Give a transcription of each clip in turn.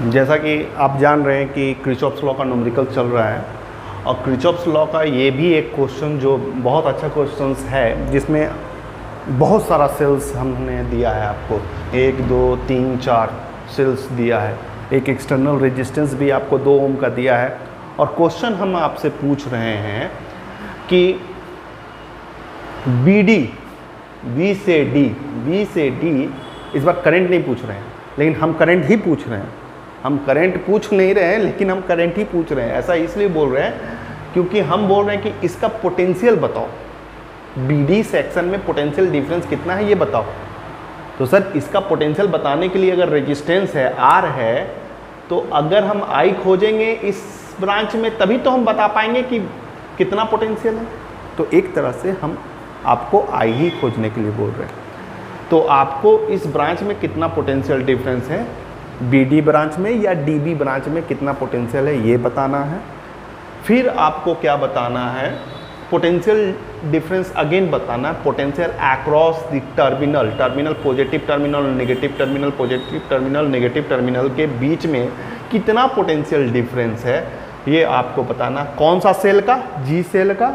जैसा कि आप जान रहे हैं कि किरचॉफ्स लॉ का न्यूमेरिकल चल रहा है और किरचॉफ्स लॉ का ये भी एक क्वेश्चन जो बहुत अच्छा क्वेश्चन है, जिसमें बहुत सारा सेल्स हमने दिया है आपको, 1 2 3 4 सेल्स दिया है, एक एक्सटर्नल रेजिस्टेंस भी आपको 2 ओम का दिया है। और क्वेश्चन हम आपसे पूछ रहे हैं कि बी से डी इस बार करंट नहीं पूछ रहे हैं, लेकिन हम करंट ही पूछ रहे हैं। हम करंट पूछ नहीं रहे हैं, लेकिन हम करंट ही पूछ रहे हैं। ऐसा इसलिए बोल रहे हैं क्योंकि हम बोल रहे हैं कि इसका पोटेंशियल बताओ, बीडी सेक्शन में पोटेंशियल डिफरेंस कितना है ये बताओ। तो सर इसका पोटेंशियल बताने के लिए अगर रेजिस्टेंस है आर है, तो अगर हम आई खोजेंगे इस ब्रांच में तभी तो हम बता पाएंगे कि कितना पोटेंशियल है। तो एक तरह से हम आपको आई ही खोजने के लिए बोल रहे हैं। तो आपको इस ब्रांच में कितना पोटेंशियल डिफरेंस है, बीडी ब्रांच में या डीबी ब्रांच में कितना पोटेंशियल है ये बताना है। फिर आपको क्या बताना है, पोटेंशियल डिफरेंस अगेन बताना है, potential across the terminal positive terminal negative terminal, positive terminal negative terminal के बीच में कितना पोटेंशियल डिफरेंस है ये आपको बताना। कौन सा सेल का, जी सेल का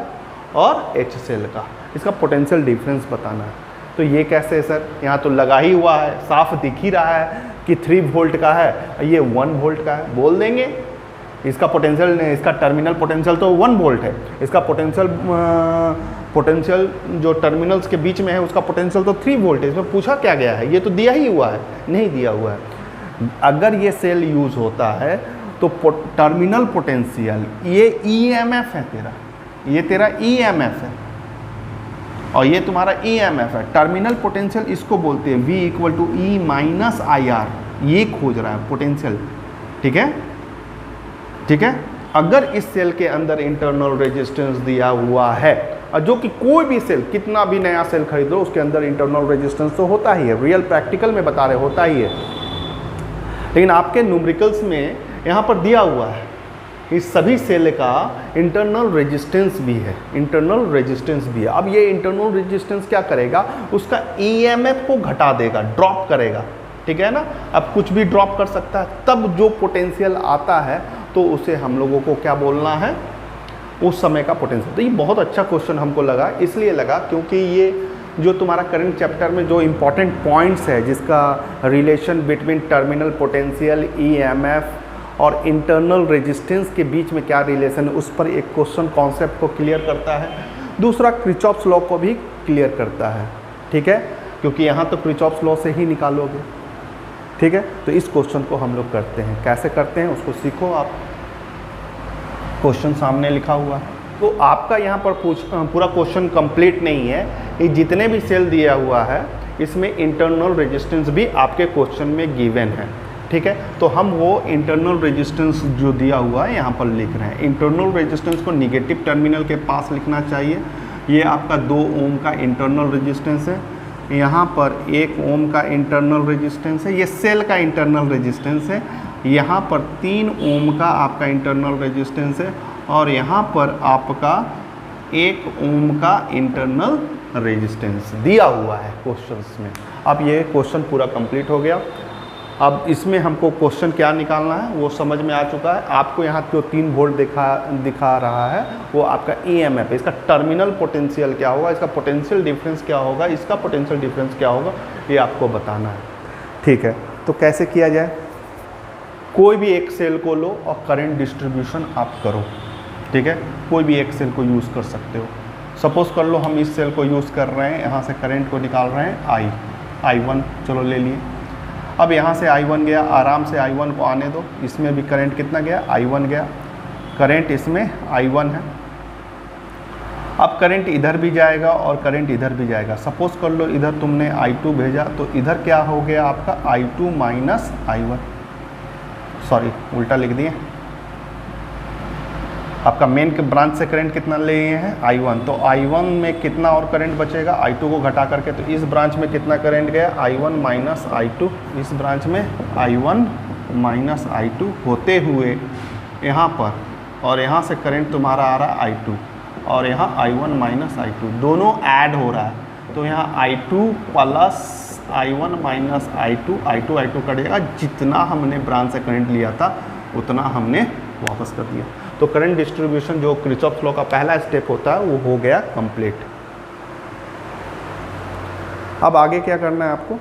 और एच सेल का, इसका पोटेंशियल डिफरेंस बताना है। तो ये कैसे है सर, यहाँ तो लगा ही हुआ है, साफ दिख ही रहा है कि 3 वोल्ट का है, ये 1 वोल्ट का है। बोल देंगे इसका पोटेंशियल, इसका टर्मिनल पोटेंशियल तो 1 वोल्ट है, इसका पोटेंशियल जो टर्मिनल्स के बीच में है उसका पोटेंशियल तो 3 वोल्ट है। इसमें पूछा क्या गया है, ये तो दिया ही हुआ है, नहीं दिया हुआ है। अगर ये सेल यूज़ होता है तो टर्मिनल पोटेंशियल ये ईएमएफ है तेरा, ये तेरा ईएमएफ है और ये तुम्हारा ईएमएफ है। टर्मिनल पोटेंशियल इसको बोलते हैं V = E - IR, ये खोज रहा है पोटेंशियल। ठीक है, ठीक है। अगर इस सेल के अंदर इंटरनल रेजिस्टेंस दिया हुआ है, और जो कि कोई भी सेल, कितना भी नया सेल खरीद लो उसके अंदर इंटरनल रेजिस्टेंस तो होता ही है, रियल प्रैक्टिकल में बता रहे होता ही है, लेकिन आपके न्यूमेरिकल्स में यहाँ पर दिया हुआ है इस सभी सेल का इंटरनल रेजिस्टेंस भी है, इंटरनल रेजिस्टेंस भी है। अब ये इंटरनल रेजिस्टेंस क्या करेगा, उसका ईएमएफ को घटा देगा, ड्रॉप करेगा। ठीक है ना, अब कुछ भी ड्रॉप कर सकता है, तब जो पोटेंशियल आता है तो उसे हम लोगों को क्या बोलना है, उस समय का पोटेंशियल। तो ये बहुत अच्छा क्वेश्चन हमको लगा, इसलिए लगा क्योंकि ये जो तुम्हारा करंट चैप्टर में जो इम्पोर्टेंट पॉइंट्स है, जिसका relation between terminal potential, EMF और इंटरनल रेजिस्टेंस के बीच में क्या रिलेशन है, उस पर एक क्वेश्चन कॉन्सेप्ट को क्लियर करता है। दूसरा किरचॉफ्स लॉ को भी क्लियर करता है। ठीक है, क्योंकि यहाँ तो किरचॉफ्स लॉ से ही निकालोगे। ठीक है, तो इस क्वेश्चन को हम लोग करते हैं, कैसे करते हैं उसको सीखो आप। क्वेश्चन सामने लिखा हुआ है, तो आपका यहाँ पर पूरा क्वेश्चन कंप्लीट नहीं है। ये जितने भी सेल दिया हुआ है इसमें इंटरनल रेजिस्टेंस भी आपके क्वेश्चन में गिवन है। ठीक है, तो हम वो इंटरनल रेजिस्टेंस जो दिया हुआ है यहाँ पर लिख रहे हैं। इंटरनल रेजिस्टेंस को निगेटिव टर्मिनल के पास लिखना चाहिए। ये आपका 2 ओम का इंटरनल रेजिस्टेंस है, यहाँ पर 1 ओम का इंटरनल रेजिस्टेंस है, ये सेल का इंटरनल रेजिस्टेंस है। यहाँ पर 3 ओम का आपका इंटरनल रेजिस्टेंस है और यहाँ पर आपका 1 ओम का इंटरनल रेजिस्टेंस दिया हुआ है क्वेश्चंस में। अब ये क्वेश्चन पूरा कंप्लीट हो गया। अब इसमें हमको क्वेश्चन क्या निकालना है वो समझ में आ चुका है। आपको यहाँ जो 3 वोल्ट दिखा रहा है वो आपका ईएमएफ है। इसका टर्मिनल पोटेंशियल क्या होगा, इसका पोटेंशियल डिफरेंस क्या होगा, इसका पोटेंशियल डिफरेंस क्या होगा, ये आपको बताना है। ठीक है, तो कैसे किया जाए, कोई भी एक सेल को लो और करंट डिस्ट्रीब्यूशन आप करो। ठीक है, कोई भी एक सेल को यूज़ कर सकते हो। सपोज कर लो हम इस सेल को यूज़ कर रहे हैं, यहाँ से करंट को निकाल रहे हैं I1, चलो ले लिए। अब यहाँ से I1 गया, आराम से I1 को आने दो। इसमें भी करंट कितना गया, I1 गया, करंट इसमें I1 है। अब करंट इधर भी जाएगा और करंट इधर भी जाएगा। सपोज कर लो इधर तुमने I2 भेजा, तो इधर क्या हो गया आपका I2 - I1, सॉरी उल्टा लिख दिए। आपका मेन के ब्रांच से करंट कितना लिए हैं, I1, तो I1 में कितना और करंट बचेगा, I2 को घटा करके। तो इस ब्रांच में कितना करंट गया, I1 - I2, इस ब्रांच में I1 - I2 होते हुए यहाँ पर, और यहाँ से करंट तुम्हारा आ रहा है I2 और यहाँ I1 - I2 दोनों ऐड हो रहा है। तो यहाँ I2 + I1 माइनस I2 कटेगा, जितना हमने ब्रांच से करंट लिया था उतना हमने वापस कर दिया। तो करंट डिस्ट्रीब्यूशन जो किरचॉफ लॉ का पहला स्टेप होता है वो हो गया कंप्लीट। अब आगे क्या करना है आपको,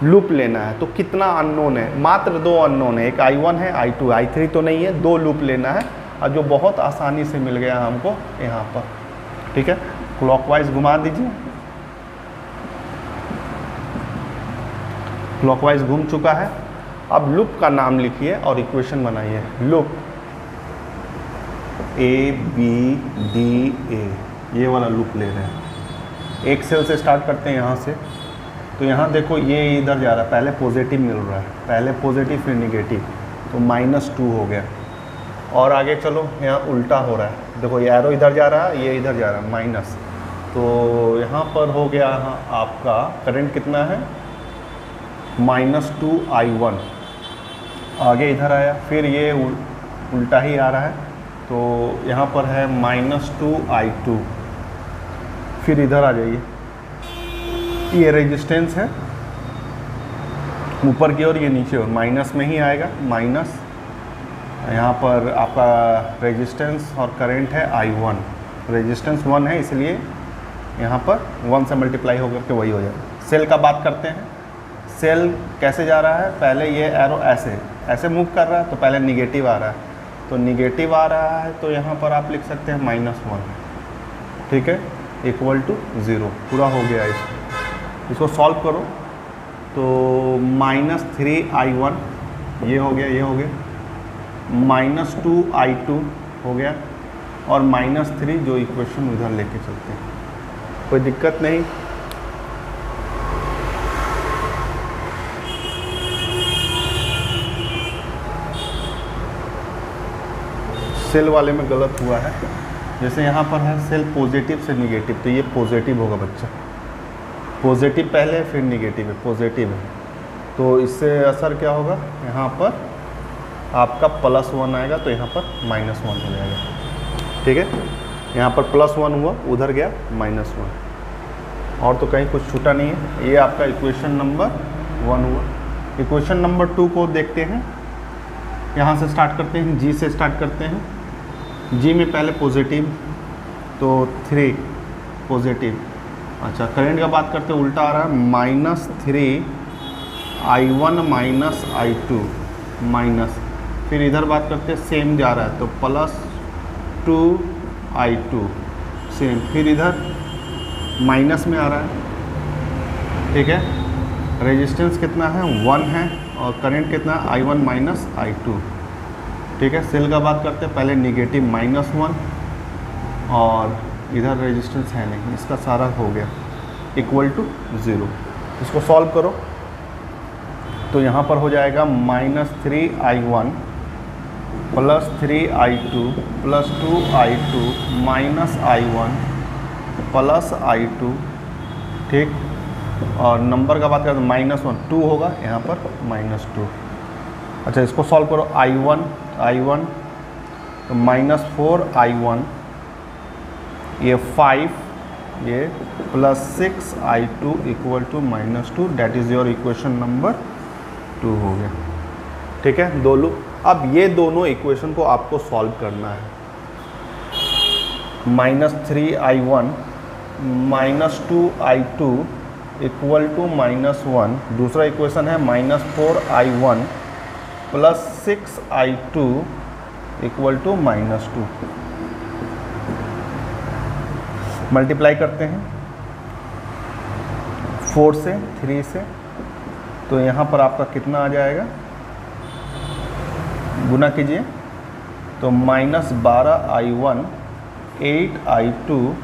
लूप लेना है। तो कितना अननोन है, मात्र 2 अननोन है, एक I1 है, I2, I3 तो नहीं है, 2 लूप लेना है और जो बहुत आसानी से मिल गया हमको यहाँ पर। ठीक है, क्लॉकवाइज घुमा दीजिए, क्लॉकवाइज घूम चुका है। अब लूप का नाम लिखिए और इक्वेशन बनाइए। लूप ABDA, ये वाला लूप ले रहे हैं। एक सेल से स्टार्ट करते हैं यहाँ से। तो यहाँ देखो ये इधर जा रहा है, पहले पॉजिटिव मिल रहा है, पहले पॉजिटिव फिर निगेटिव, तो -2 हो गया। और आगे चलो, यहाँ उल्टा हो रहा है, देखो ये एरो इधर जा रहा है, ये इधर जा रहा है माइनस। तो यहाँ पर हो गया आपका करंट कितना है, -2 I1। आगे इधर आया, फिर ये उल्टा ही आ रहा है, तो यहाँ पर है -2 I2। फिर इधर आ जाइए, ये रेजिस्टेंस है ऊपर की ओर, ये नीचे और माइनस में ही आएगा, माइनस। यहाँ पर आपका रेजिस्टेंस और करंट है I1, रेजिस्टेंस 1 है इसलिए यहाँ पर 1 से मल्टीप्लाई होकर के वही हो जाएगा। सेल का बात करते हैं। सेल कैसे जा रहा है, पहले ये एरो ऐसे मूव कर रहा है, तो पहले निगेटिव आ रहा है, तो निगेटिव आ रहा है, तो यहाँ पर आप लिख सकते हैं -1। ठीक है, इक्वल टू 0, पूरा हो गया। इसको सॉल्व करो तो -3 I1 ये हो गया, ये हो गया, -2 I2 हो गया, और -3 जो इक्वेशन उधर लेके चलते हैं, कोई दिक्कत नहीं। सेल वाले में गलत हुआ है, जैसे यहाँ पर है सेल पॉजिटिव से निगेटिव, तो ये पॉजिटिव होगा बच्चा, पॉजिटिव पहले फिर निगेटिव है, पॉजिटिव है, तो इससे असर क्या होगा, यहाँ पर आपका +1 आएगा, तो यहाँ पर -1 हो जाएगा। ठीक है, यहाँ पर +1 हुआ, उधर गया -1, और तो कहीं कुछ छूटा नहीं है। ये आपका इक्वेशन नंबर 1 हुआ। इक्वेशन नंबर 2 को देखते हैं, यहाँ से स्टार्ट करते हैं, G से स्टार्ट करते हैं। G में पहले पॉजिटिव, तो 3 पॉजिटिव। अच्छा, करंट का बात करते हैं, उल्टा आ रहा है, -3 I1 माइनस I2 माइनस, फिर इधर बात करते हैं, सेम जा रहा है, तो +2 I2 सेम, फिर इधर माइनस में आ रहा है। ठीक है, रेजिस्टेंस कितना है, 1 है, और करंट कितना है, I1 माइनस I2। ठीक है, सेल का बात करते हैं, पहले निगेटिव -1, और इधर रेजिस्टेंस है नहीं, इसका सारा हो गया, इक्वल टू 0। इसको सॉल्व करो तो यहाँ पर हो जाएगा -3 I1 +3 I2 +2 I2 -I1 +I2। ठीक, और नंबर का बात करें तो -1 2 होगा, यहाँ पर -2। अच्छा, इसको सॉल्व करो, I1 तो -4 I1, ये 5, ये +6 I2 equal to -2, that is your equation number 2 हो गया। ठीक है, दो लूप। अब ये दोनों इक्वेशन को आपको सॉल्व करना है। -3 I1 -2 I2 इक्वल टू -1, दूसरा इक्वेशन है -4 I1 +6 I2 equal to -2। Multiply करते हैं 4 से 3 से, तो यहाँ पर आपका कितना आ जाएगा, गुना कीजिए, तो -12 I1 8 I2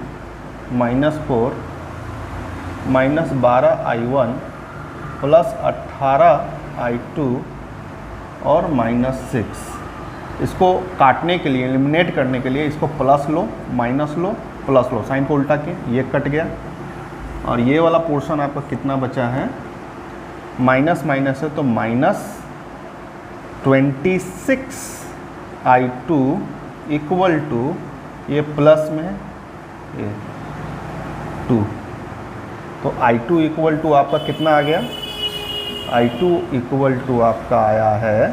-4 -12 I1 +18 I2 और -6। इसको काटने के लिए, एलिमिनेट करने के लिए, इसको plus low, minus low, plus low, sign को उल्टा किए, ये कट गया, और ये वाला पोर्शन आपका कितना बचा है, माइनस माइनस है, तो -26 I2 इक्वल टू, ये प्लस में है, ये 2, तो I2 इक्वल टू आपका कितना आ गया, I2 इक्वल टू आपका आया है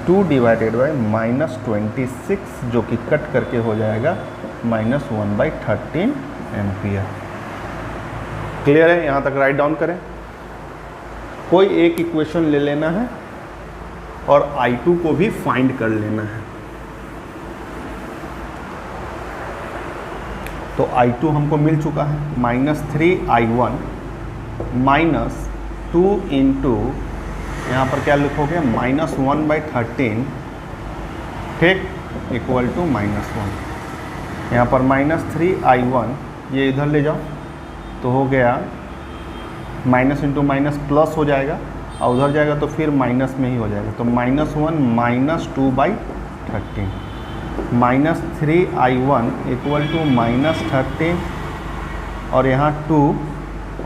2 डिवाइडेड बाई -26, जो कि कट करके हो जाएगा -1/13 एम्पियर। क्लियर है? यहाँ तक राइट डाउन करें। कोई एक इक्वेशन ले लेना है और I2 को भी फाइंड कर लेना है। तो I2 हमको मिल चुका है -3I1 -2 इंटू, यहाँ पर क्या लिखोगे, -1/13, ठीक, इक्वल टू -1। यहाँ पर -3I1 ये इधर ले जाओ तो हो गया माइनस इंटू माइनस प्लस हो जाएगा, और उधर जाएगा तो फिर माइनस में ही हो जाएगा। तो -1 -2/13 -3I1 इक्वल टू -13 और यहाँ 2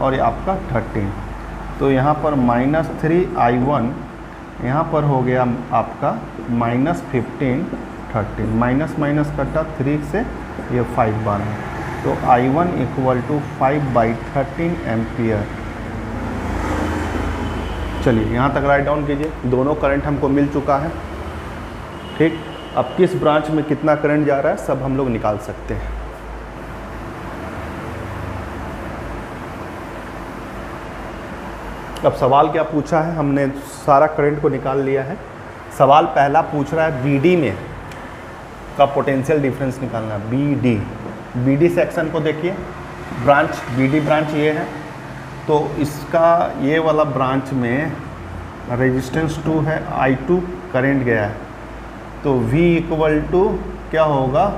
और ये आपका 13। तो यहाँ पर -3I1 यहाँ पर हो गया आपका -15 13, माइनस माइनस कटा 3 से ये 5 बार है। तो I1 इक्वल टू 5/13 एम्पियर। चलिए यहाँ तक राइट डाउन कीजिए। दोनों करंट हमको मिल चुका है, ठीक। अब किस ब्रांच में कितना करंट जा रहा है सब हम लोग निकाल सकते हैं। अब सवाल क्या पूछा है, हमने सारा करंट को निकाल लिया है। सवाल पहला पूछ रहा है BD में का पोटेंशियल डिफरेंस निकालना है। BD सेक्शन को देखिए, ब्रांच BD ब्रांच ये है, तो इसका ये वाला ब्रांच में रेजिस्टेंस 2 है, I2 करंट गया है, तो V इक्वल टू क्या होगा,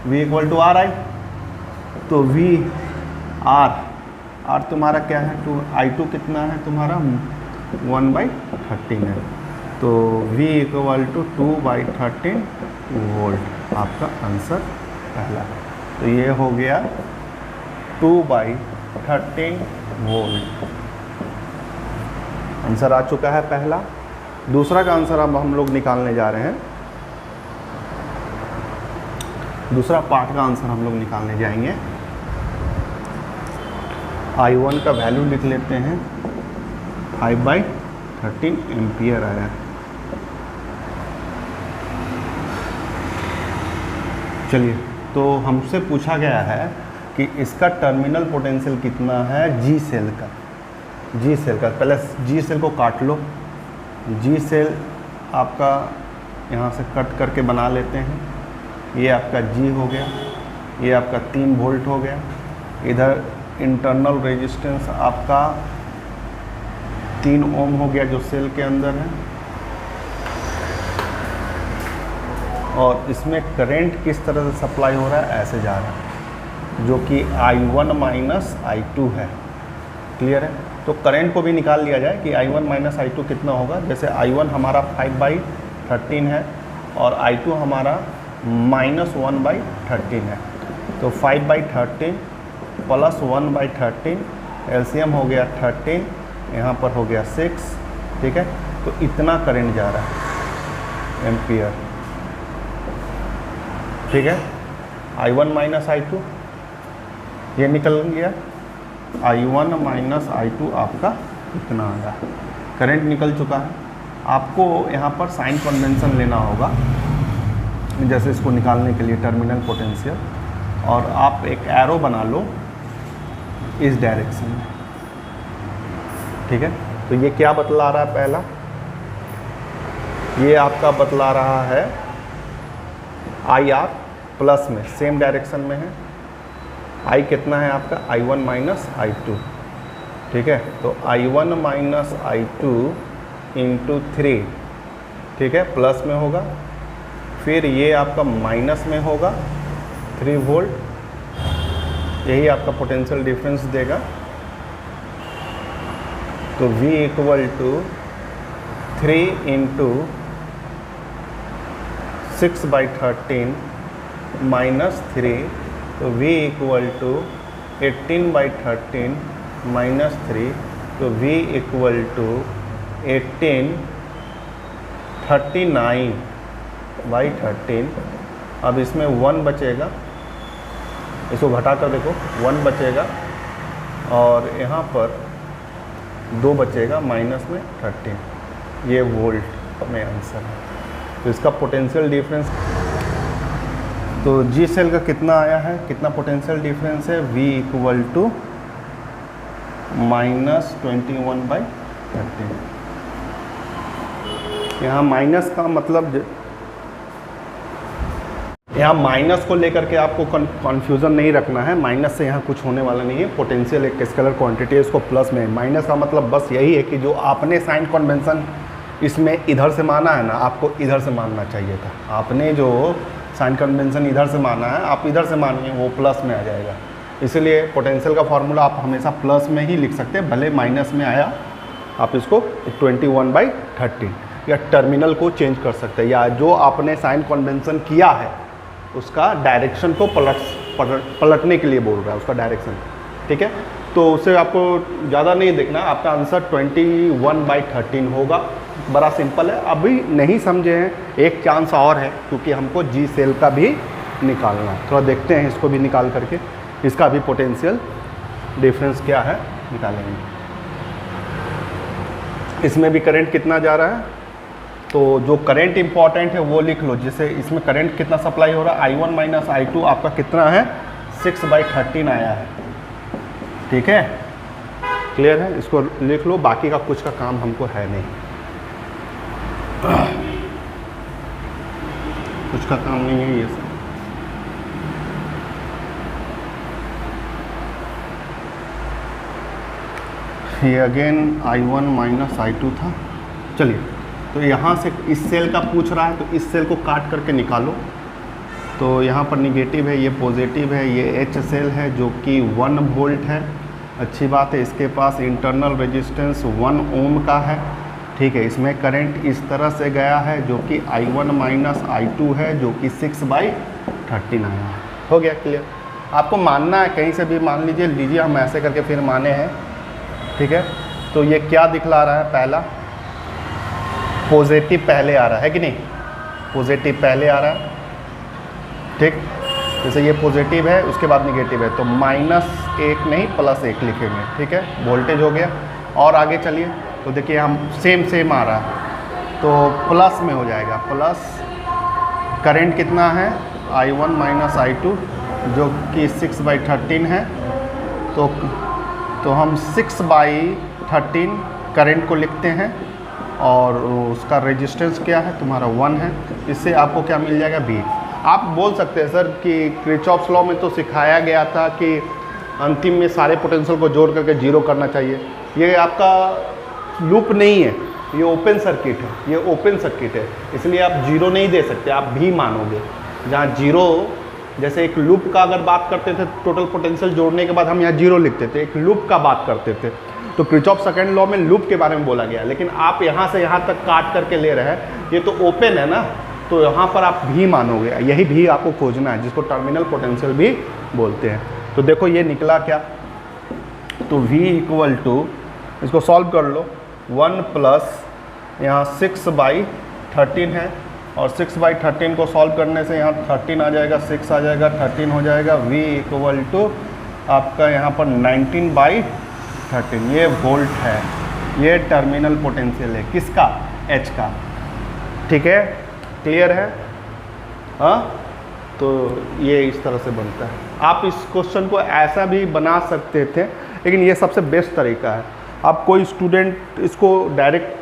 V इक्वल टू RI। तो V R तुम्हारा क्या है, I2 कितना है तुम्हारा 1/13 है, तो V इक्वल टू 2/13 वोल्ट आपका आंसर पहला। तो ये हो गया 2/13 वोल्ट, आंसर आ चुका है पहला। दूसरा का आंसर अब हम लोग निकालने जा रहे हैं। दूसरा पार्ट का आंसर हम लोग निकालने जाएंगे। I1 का वैल्यू लिख लेते हैं, 5/13 एम्पियर आया। चलिए, तो हमसे पूछा गया है कि इसका टर्मिनल पोटेंशियल कितना है G सेल का। पहले G सेल को काट लो। G सेल आपका यहाँ से कट करके बना लेते हैं। ये आपका G हो गया, ये आपका 3 वोल्ट हो गया। इधर इंटरनल रेजिस्टेंस आपका 3 ओम हो गया जो सेल के अंदर है, और इसमें करंट किस तरह से सप्लाई हो रहा है, ऐसे जा रहा है, जो कि I1 माइनस I2 है। क्लियर है? तो करंट को भी निकाल लिया जाए कि I1 माइनस I2 कितना होगा। जैसे I1 हमारा 5/13 है और I2 हमारा -1/13 है, तो 5/13 प्लस 1/13, एलसीएम हो गया 13, यहाँ पर हो गया 6, ठीक है। तो इतना करंट जा रहा है एम्पियर, ठीक है। I1 माइनस I2 ये निकल गया, I1 माइनस I2 आपका इतना आ रहा है, करंट निकल चुका है। आपको यहाँ पर साइन कन्वेंशन लेना होगा, जैसे इसको निकालने के लिए टर्मिनल पोटेंशियल, और आप एक एरो बना लो इस डायरेक्शन में, ठीक है। तो ये क्या बतला रहा है, पहला ये आपका बतला रहा है IR प्लस में, सेम डायरेक्शन में है। I कितना है आपका, I1 माइनस I2, ठीक है। तो I1 माइनस I2 इंटू 3, ठीक है, प्लस में होगा। फिर ये आपका माइनस में होगा 3 वोल्ट, यही आपका पोटेंशियल डिफरेंस देगा। तो V equal to 3 into 6/13 minus 3, तो V इक्वल टू 18/13 माइनस 3, तो V इक्वल टू 39/13। अब इसमें 1 बचेगा, इसको घटा कर देखो, 1 बचेगा, और यहाँ पर 2 बचेगा माइनस में 13, ये वोल्ट में आंसर है। तो इसका पोटेंशियल डिफरेंस, तो जी सेल का कितना आया है, कितना पोटेंशियल डिफरेंस है, V इक्वल टू -21/13। यहाँ माइनस का मतलब, यहाँ माइनस को लेकर के आपको कन्फ्यूज़न नहीं रखना है, माइनस से यहाँ कुछ होने वाला नहीं है। पोटेंशियल एक स्केलर क्वांटिटी है, इसको प्लस में, माइनस का मतलब बस यही है कि जो आपने साइन कन्वेंशन इसमें इधर से माना है ना, आपको इधर से मानना चाहिए था। आपने जो साइन कन्वेंशन इधर से माना है, आप इधर से मानिए, वो प्लस में आ जाएगा। इसलिए पोटेंशियल का फॉर्मूला आप हमेशा प्लस में ही लिख सकते हैं, भले माइनस में आया आप इसको 21/13 या टर्मिनल को चेंज कर सकते हैं, या जो आपने साइन कन्वेंशन किया है उसका डायरेक्शन को पलटने के लिए बोल रहा है, उसका डायरेक्शन, ठीक है। तो उससे आपको ज़्यादा नहीं देखना, आपका आंसर 21/13 होगा। बड़ा सिंपल है। अभी नहीं समझे हैं, एक चांस और है, क्योंकि हमको जी सेल का भी निकालना है। थोड़ा देखते हैं इसको भी निकाल करके, इसका भी पोटेंशियल डिफरेंस क्या है निकालेंगे। इसमें भी करंट कितना जा रहा है, तो जो करंट इंपॉर्टेंट है वो लिख लो। जैसे इसमें करंट कितना सप्लाई हो रहा है, I1 माइनस I2 आपका कितना है, 6/13 आया है, ठीक है, क्लियर है। इसको लिख लो, बाकी का कुछ का काम हमको है नहीं, कुछ का काम नहीं है ये सब। ये अगेन I1 माइनस I2 था। चलिए, तो यहाँ से इस सेल का पूछ रहा है, तो इस सेल को काट करके निकालो। तो यहाँ पर निगेटिव है, ये पॉजिटिव है, ये H सेल है जो कि 1 वोल्ट है। अच्छी बात है, इसके पास इंटरनल रेजिस्टेंस 1 ओम का है, ठीक है। इसमें करंट इस तरह से गया है जो कि I1 माइनस I2 है, जो कि 6/13 आया है। हो गया क्लियर। आपको मानना है, कहीं से भी मान लीजिए हम ऐसे करके फिर माने हैं, ठीक है। तो ये क्या दिखला रहा है, पहला पॉजिटिव पहले आ रहा है कि नहीं, पॉजिटिव पहले आ रहा है, ठीक। जैसे ये पॉजिटिव है, उसके बाद निगेटिव है, तो -1 नहीं +1 लिखेंगे, ठीक है। वोल्टेज हो गया। और आगे चलिए, तो देखिए हम सेम आ रहा है, तो प्लस में हो जाएगा, प्लस करंट कितना है, I1 माइनस I2 जो कि 6/13 है। तो हम 6/13 करंट को लिखते हैं, और उसका रेजिस्टेंस क्या है तुम्हारा 1 है। इससे आपको क्या मिल जाएगा, V। आप बोल सकते हैं सर कि किरचॉफ्स लॉ में तो सिखाया गया था कि अंतिम में सारे पोटेंशियल को जोड़ करके 0 करना चाहिए। ये आपका लूप नहीं है, ये ओपन सर्किट है, ये ओपन सर्किट है, इसलिए आप 0 नहीं दे सकते, आप भी मानोगे। जहाँ 0, जैसे एक लूप का अगर बात करते थे, टोटल पोटेंशियल जोड़ने के बाद हम यहाँ 0 लिखते थे, एक लूप का बात करते थे, तो किरचॉफ सेकंड लॉ में लूप के बारे में बोला गया। लेकिन आप यहाँ से यहाँ तक काट करके ले रहे हैं, ये तो ओपन है ना, तो यहाँ पर आप भी मानोगे। यही भी आपको खोजना है, जिसको टर्मिनल पोटेंशियल भी बोलते हैं। तो देखो ये निकला क्या, तो V इक्वल टू, इसको सॉल्व कर लो, 1 प्लस यहाँ 6/13 है, और 6/13 को सॉल्व करने से यहाँ 13 आ जाएगा, 6 आ जाएगा, 13 हो जाएगा। V इक्वल टू आपका यहाँ पर 19/13, ये वोल्ट है, ये टर्मिनल पोटेंशियल है, किसका, H का, ठीक है, क्लियर है। हाँ, तो ये इस तरह से बनता है। आप इस क्वेश्चन को ऐसा भी बना सकते थे, लेकिन ये सबसे बेस्ट तरीका है। आप कोई स्टूडेंट इसको डायरेक्ट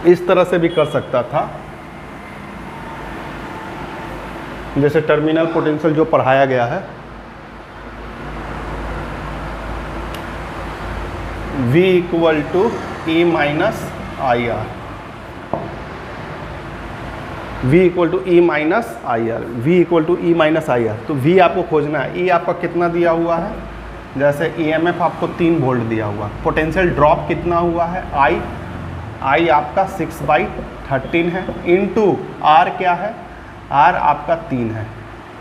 इस तरह से भी कर सकता था, जैसे टर्मिनल पोटेंशियल जो पढ़ाया गया है, V equal to E minus IR, V equal to E minus IR, V equal to E minus IR। तो V आपको खोजना है, E आपका कितना दिया हुआ है, जैसे EMF आपको 3 वोल्ट दिया हुआ, पोटेंशियल ड्रॉप कितना हुआ है, I आपका 6/13 है, इनटू R क्या है, R आपका 3 है।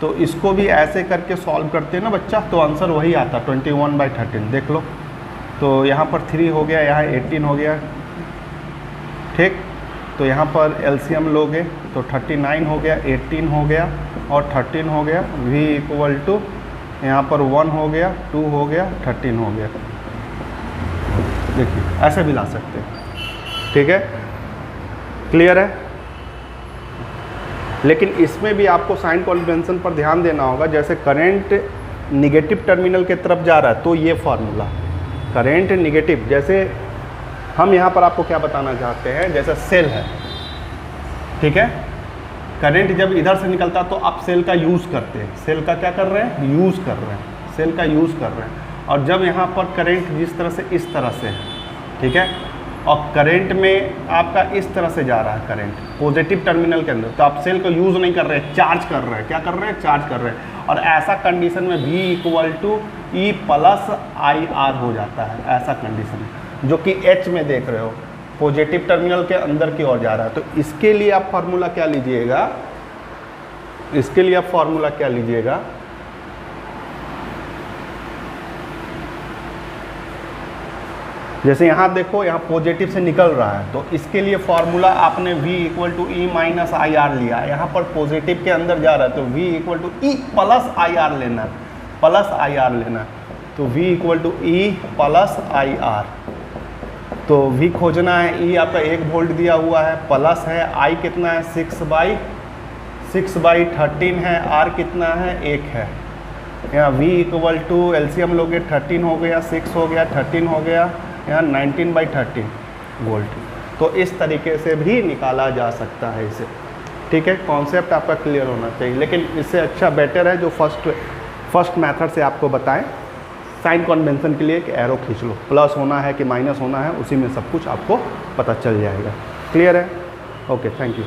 तो इसको भी ऐसे करके सॉल्व करते हैं ना बच्चा, तो आंसर वही आता 21/13। देख लो, तो यहाँ पर 3 हो गया, यहाँ 18 हो गया, ठीक। तो यहाँ पर एलसीएम लोगे तो 39 हो गया, 18 हो गया और 13 हो गया। V इक्वल टू यहाँ पर 1 हो गया, 2 हो गया, 13 हो गया। देखिए ऐसे भी ला सकते हैं, ठीक है, क्लियर है। लेकिन इसमें भी आपको साइन कन्वेंशन पर ध्यान देना होगा। जैसे करंट निगेटिव टर्मिनल की तरफ जा रहा है तो ये फार्मूला करंट निगेटिव, जैसे हम यहाँ पर आपको क्या बताना चाहते हैं, जैसे सेल है, ठीक है, करंट जब इधर से निकलता तो आप सेल का यूज़ करते हैं, सेल का क्या कर रहे हैं, यूज़ कर रहे हैं, सेल का यूज़ कर रहे हैं। और जब यहाँ पर करंट जिस तरह से इस तरह से, ठीक है, और करंट में आपका इस तरह से जा रहा है करंट पॉजिटिव टर्मिनल के अंदर, तो आप सेल को यूज़ नहीं कर रहे हैं, चार्ज कर रहे हैं। क्या कर रहे हैं, चार्ज कर रहे हैं। और ऐसा कंडीशन में V = E + IR हो जाता है, ऐसा कंडीशन जो कि H में देख रहे हो, पॉजिटिव टर्मिनल के अंदर की ओर जा रहा है। तो इसके लिए आप फार्मूला क्या लीजिएगा, इसके लिए आप फार्मूला क्या लीजिएगा, जैसे यहाँ देखो, यहाँ पॉजिटिव से निकल रहा है, तो इसके लिए फार्मूला आपने V = E - IR लिया। यहाँ पर पॉजिटिव के अंदर जा रहा है तो V = E + IR लेना, प्लस IR लेना। तो V = E + IR। तो V खोजना है, E आपका 1 वोल्ट दिया हुआ है, प्लस है, I कितना है 6/13 है, R कितना है 1 है। यहाँ V = एलसीएम लोगे 13 हो गया, 6 हो गया, 13 हो गया, यहाँ 19/13 वोल्ट। तो इस तरीके से भी निकाला जा सकता है इसे, ठीक है। कॉन्सेप्ट आपका क्लियर होना चाहिए, लेकिन इससे अच्छा बेटर है जो फर्स्ट मेथड से आपको बताएं, साइन कन्वेंशन के लिए एक एरो खींच लो, प्लस होना है कि माइनस होना है, उसी में सब कुछ आपको पता चल जाएगा। क्लियर है, ओके, थैंक यू।